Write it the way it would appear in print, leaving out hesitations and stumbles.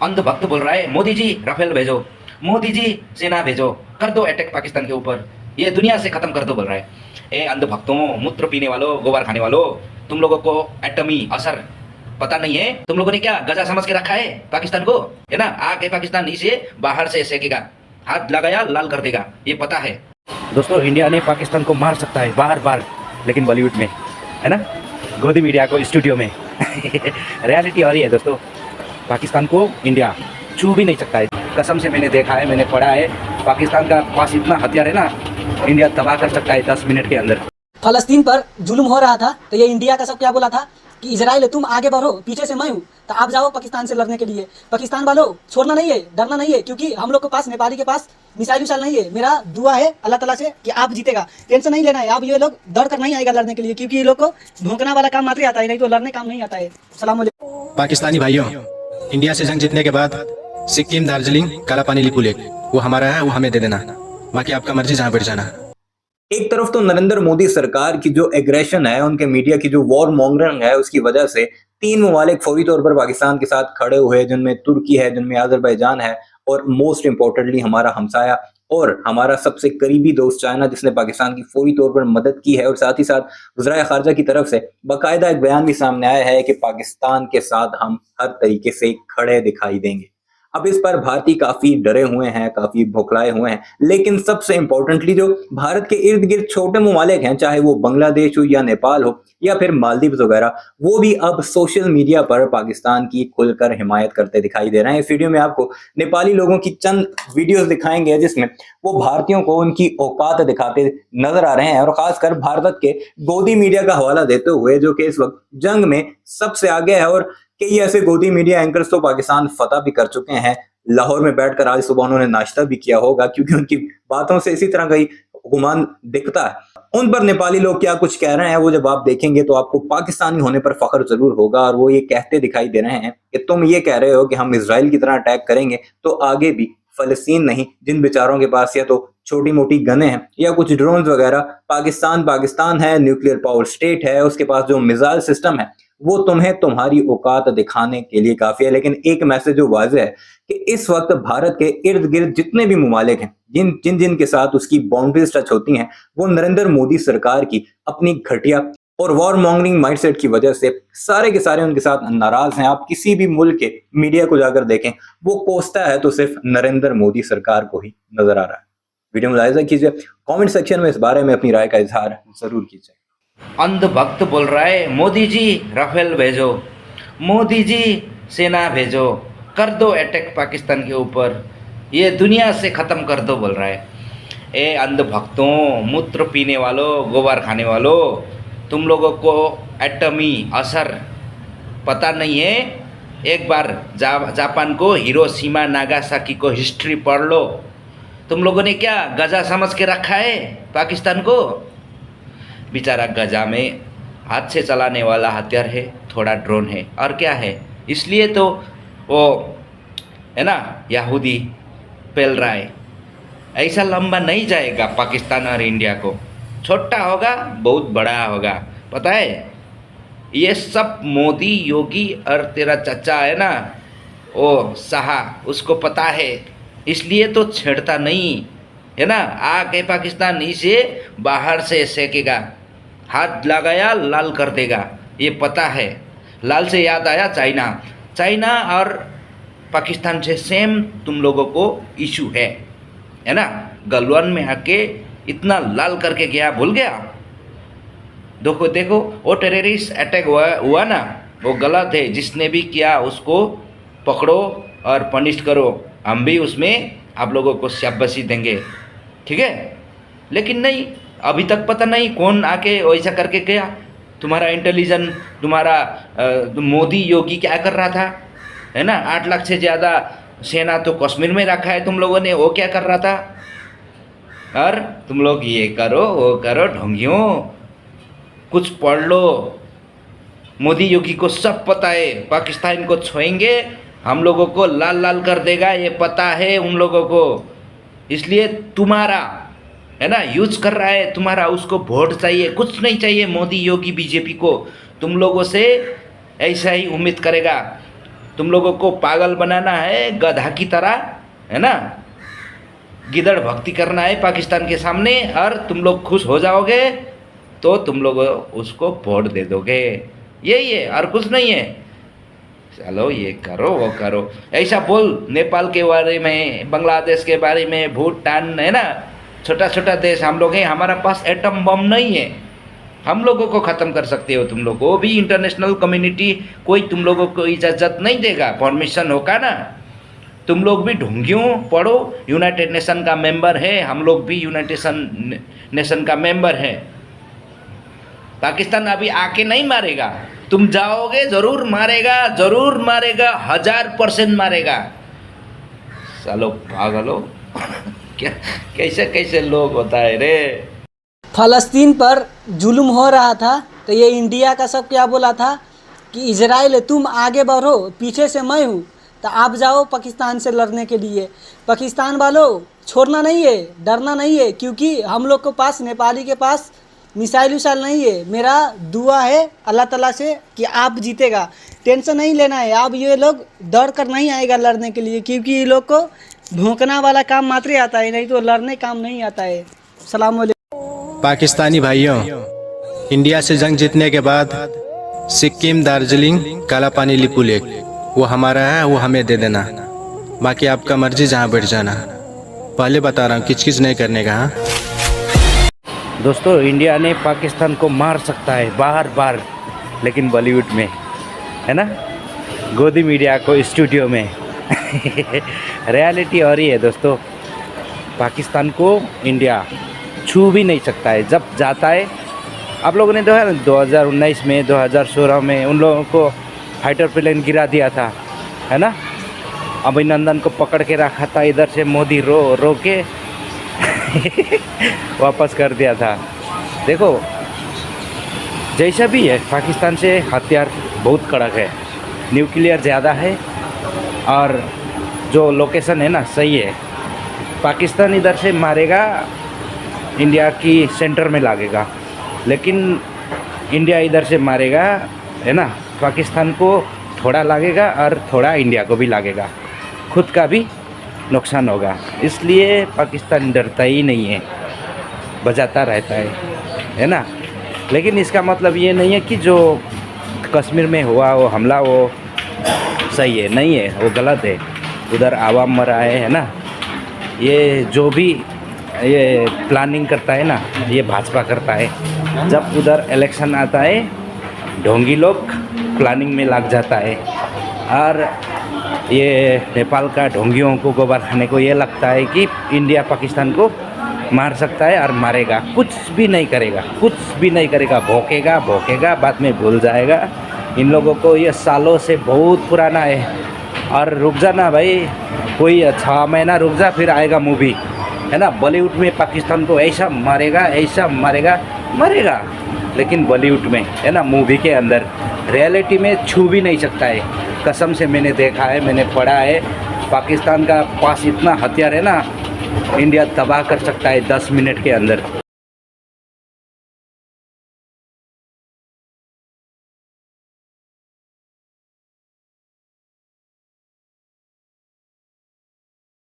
अंधभक्त बोल रहा है मोदी जी राफेल भेजो, मोदी जी सेना भेजो, कर दो अटैक पाकिस्तान के ऊपर, ये दुनिया से खत्म कर दो बोल रहा है। ए अंधभक्तों, मूत्र पीने वालों, गोबर खाने वालों, तुम लोगों को एटमी असर पता नहीं है। तुम लोगों ने क्या गजा समझ के रखा है पाकिस्तान को, है ना। आके पाकिस्तान इसे बाहर से सेकेगा, हाथ लगाया लाल कर देगा, ये पता है। दोस्तों इंडिया ने पाकिस्तान को मार सकता है बार बार, लेकिन बॉलीवुड में, है ना, गोदी मीडिया को स्टूडियो में रियलिटी हो रही है दोस्तों। पाकिस्तान को इंडिया छू भी नहीं सकता है। कसम से मैंने देखा है, मैंने पढ़ा है, पाकिस्तान का पास इतना हथियार है ना, इंडिया तबाह कर सकता है 10 मिनट के अंदर। फलस्तीन पर जुल्म हो रहा था तो ये इंडिया का सब क्या बोला था कि इजराइल तुम आगे बढ़ो, पीछे से मैं हूँ, तो आप जाओ पाकिस्तान से लड़ने के लिए। पाकिस्तान वालों छोड़ना नहीं है, डरना नहीं है, क्योंकि हम लोग के पास, नेपाली के पास मिसाइल विसाइल नहीं है। मेरा दुआ है अल्लाह ताला से कि आप जीतेगा, टेंशन नहीं लेना है। आप ये लोग डर कर नहीं आएगा लड़ने के लिए, क्योंकि ये लोग को भोंकना वाला काम मात्र आता है, नहीं तो लड़ने काम नहीं आता है। सलाम अलैकुम। पाकिस्तानी भाइयों, इंडिया से जंग जीतने के बाद सिक्किम, दार्जिलिंग, काला पानी, लिपू लेक वो हमारा है, वो हमें दे देना, बाकी आपका मर्जी जहाँ बैठ जाना। एक तरफ तो नरेंद्र मोदी सरकार की जो एग्रेशन है, उनके मीडिया की जो वॉर मॉन्गरिंग है, उसकी वजह से 3 ममालिक फौरी तौर पर पाकिस्तान के साथ खड़े हुए, जिनमें तुर्की है, जिनमें अजरबैजान है, और मोस्ट इंपॉर्टेंटली हमारा हमसाया और हमारा सबसे करीबी दोस्त चाइना, जिसने पाकिस्तान की फौरी तौर पर मदद की है। और साथ ही साथ वज़राए ख़ारजा की तरफ से बाकायदा एक बयान भी सामने आया है कि पाकिस्तान के साथ हम हर तरीके से खड़े दिखाई देंगे। अब इस पर भारतीय काफी डरे हुए हैं, काफी भौखलाए हुए हैं, लेकिन सबसे इंपॉर्टेंटली जो भारत के इर्द गिर्द छोटे ममालिक हैं, चाहे वो बांग्लादेश हो या नेपाल हो या फिर मालदीव वगैरह, वो भी अब सोशल मीडिया पर पाकिस्तान की खुलकर हिमायत करते दिखाई दे रहे हैं। इस वीडियो में आपको नेपाली लोगों की चंद वीडियोस दिखाएंगे जिसमें वो भारतीयों को उनकी औकात दिखाते नजर आ रहे हैं, और खासकर भारत के गोदी मीडिया का हवाला देते हुए, जो कि इस वक्त जंग में सबसे आगे है। और कई ऐसे गोदी मीडिया एंकर्स तो पाकिस्तान फतह भी कर चुके हैं। लाहौर में बैठकर आज सुबह उन्होंने नाश्ता भी किया होगा, क्योंकि उनकी बातों से इसी तरह का ही गुमान दिखता है। उन पर नेपाली लोग क्या कुछ कह रहे हैं, वो जब आप देखेंगे तो आपको पाकिस्तानी होने पर फख्र जरूर होगा। और वो ये कहते दिखाई दे रहे हैं कि तुम ये कह रहे हो कि हम इजराइल की तरह अटैक करेंगे, तो आगे भी फलस्तीन नहीं, जिन बेचारों के पास या तो छोटी मोटी गने हैं या कुछ ड्रोन वगैरह, पाकिस्तान है, न्यूक्लियर पावर स्टेट है, उसके पास जो मिसाइल सिस्टम है, वो तुम्हें तुम्हारी औकात दिखाने के लिए काफी है। लेकिन एक मैसेज जो वाज़ेह है कि इस वक्त भारत के इर्द गिर्द जितने भी ममालिक हैं, जिन के साथ उसकी बाउंड्रीज टच होती हैं, वो नरेंद्र मोदी सरकार की अपनी घटिया और वॉर मॉन्गरिंग माइंडसेट की वजह से सारे के सारे उनके साथ नाराज हैं। आप किसी भी मुल्क के मीडिया को जाकर देखें, वो कोसता है तो सिर्फ नरेंद्र मोदी सरकार को ही नजर आ रहा है। वीडियो मुलाहिजा कीजिए, कमेंट सेक्शन में इस बारे में अपनी राय का इजहार जरूर कीजिए। अंधभक्त बोल रहा है मोदी जी राफेल भेजो, मोदी जी सेना भेजो, कर दो अटैक पाकिस्तान के ऊपर, ये दुनिया से ख़त्म कर दो बोल रहा है। ए अंधभक्तों, मूत्र पीने वालों, गोबर खाने वालों, तुम लोगों को एटमी असर पता नहीं है। एक बार जापान को, हिरोशिमा नागासाकी को हिस्ट्री पढ़ लो। तुम लोगों ने क्या गजा समझ के रखा है पाकिस्तान को। बेचारा गजा में हाथ से चलाने वाला हथियार है, थोड़ा ड्रोन है, और क्या है। इसलिए तो वो, है ना, यहूदी फैल रहा है। ऐसा लंबा नहीं जाएगा पाकिस्तान और इंडिया को, छोटा होगा, बहुत बड़ा होगा, पता है। ये सब मोदी, योगी और तेरा चचा है ना, ओ शाह, उसको पता है, इसलिए तो छेड़ता नहीं, है ना। आके पाकिस्तान इसे बाहर से सेकेगा, हाथ लगाया लाल कर देगा, ये पता है। लाल से याद आया चाइना और पाकिस्तान से सेम तुम लोगों को इशू है ना। गलवान में आके इतना लाल करके गया, भूल गया। देखो वो टेररिस्ट अटैक हुआ ना, वो गलत है। जिसने भी किया उसको पकड़ो और पनिश करो, हम भी उसमें आप लोगों को शाबाशी देंगे, ठीक है। लेकिन नहीं, अभी तक पता नहीं कौन आके वैसा करके गया। तुम्हारा इंटेलिजेंस, तुम्हारा मोदी योगी क्या कर रहा था, है ना। 8 लाख से ज़्यादा सेना तो कश्मीर में रखा है तुम लोगों ने, वो क्या कर रहा था। और तुम लोग ये करो वो करो, ढोंगियों, कुछ पढ़ लो। मोदी योगी को सब पता है, पाकिस्तान को छोएंगे, हम लोगों को लाल लाल कर देगा, ये पता है उन लोगों को। इसलिए तुम्हारा, है ना, यूज कर रहा है तुम्हारा, उसको वोट चाहिए, कुछ नहीं चाहिए। मोदी योगी बीजेपी को तुम लोगों से ऐसा ही उम्मीद करेगा। तुम लोगों को पागल बनाना है गधा की तरह, है ना, गिदड़ भक्ति करना है पाकिस्तान के सामने, और तुम लोग खुश हो जाओगे तो तुम लोग उसको वोट दे दोगे। यही है और कुछ नहीं है। चलो ये करो वो करो, ऐसा बोल नेपाल के बारे में, बांग्लादेश के बारे में, भूटान, है ना, छोटा छोटा देश हम लोग हैं, हमारा पास एटम बम नहीं है, हम लोगों को ख़त्म कर सकते हो तुम लोग। वो भी इंटरनेशनल कम्युनिटी कोई तुम लोगों को इजाज़त नहीं देगा, परमिशन होगा ना। तुम लोग भी ढूंढियों पढ़ो, यूनाइटेड नेशन का मेंबर है, हम लोग भी यूनाइटेड नेशन का मेंबर है। पाकिस्तान अभी आके नहीं मारेगा, तुम जाओगे ज़रूर मारेगा, ज़रूर मारेगा, 1000% मारेगा। चलो पागलो क्या कैसे कैसे लोग होता है रे। फ़लस्तीन पर जुल्म हो रहा था तो ये इंडिया का सब क्या बोला था कि इजराइल तुम आगे बढ़ो, पीछे से मैं हूँ, तो आप जाओ पाकिस्तान से लड़ने के लिए। पाकिस्तान वालों छोड़ना नहीं है, डरना नहीं है, क्योंकि हम लोग के पास, नेपाली के पास मिसाइल विसाइल नहीं है। मेरा दुआ है अल्लाह ताला से कि आप जीतेगा, टेंशन नहीं लेना है। अब ये लोग डर कर नहीं आएगा लड़ने के लिए, क्योंकि ये लोग को भौंकना वाला काम मात्र आता है, नहीं तो लड़ने काम नहीं आता है। सलाम वालेकुम। पाकिस्तानी भाइयों, इंडिया से जंग जीतने के बाद सिक्किम, दार्जिलिंग, काला पानी, लिपू लेक वो हमारा है, वो हमें दे देना। बाकी आपका मर्जी, जहाँ बैठ जाना। पहले बता रहा हूँ, किच नहीं करने का। हाँ दोस्तों, इंडिया ने पाकिस्तान को मार सकता है बार बार, लेकिन बॉलीवुड में, है ना, गोदी मीडिया को स्टूडियो में रियलिटी और ही है दोस्तों। पाकिस्तान को इंडिया छू भी नहीं सकता है। जब जाता है, आप लोगों ने तो है ना 2019 में, 2016 में उन लोगों को फाइटर प्लेन गिरा दिया था, है ना, अभिनंदन को पकड़ के रखा था, इधर से मोदी रो के वापस कर दिया था। देखो जैसा भी है, पाकिस्तान से हथियार बहुत कड़क है, न्यूक्लियर ज़्यादा है, और जो लोकेशन है ना सही है। पाकिस्तान इधर से मारेगा, इंडिया की सेंटर में लागेगा, लेकिन इंडिया इधर से मारेगा, है ना, पाकिस्तान को थोड़ा लागेगा और थोड़ा इंडिया को भी लागेगा, खुद का भी नुकसान होगा। इसलिए पाकिस्तान डरता ही नहीं है, बजाता रहता है ना। लेकिन इसका मतलब ये नहीं है कि जो कश्मीर में हुआ वो हमला वो सही है, नहीं है, वो गलत है। उधर आवाम मरा है ना। ये जो भी ये प्लानिंग करता है ना, ये भाजपा करता है। जब उधर इलेक्शन आता है, ढोंगी लोग प्लानिंग में लग जाता है, और ये नेपाल का ढोंगियों को, गोबर खाने को ये लगता है कि इंडिया पाकिस्तान को मार सकता है, और मारेगा, कुछ भी नहीं करेगा, कुछ भी नहीं करेगा, भौंकेगा, बाद में भूल जाएगा। इन लोगों को ये सालों से बहुत पुराना है। और रुक जाना भाई, कोई 6 महीना रुक जा, फिर आएगा मूवी, है ना। बॉलीवुड में पाकिस्तान को ऐसा मारेगा, लेकिन बॉलीवुड में, है ना, मूवी के अंदर, रियलिटी में छू भी नहीं सकता है। कसम से मैंने देखा है, मैंने पढ़ा है, पाकिस्तान का पास इतना हथियार है ना, इंडिया तबाह कर सकता है 10 मिनट के अंदर।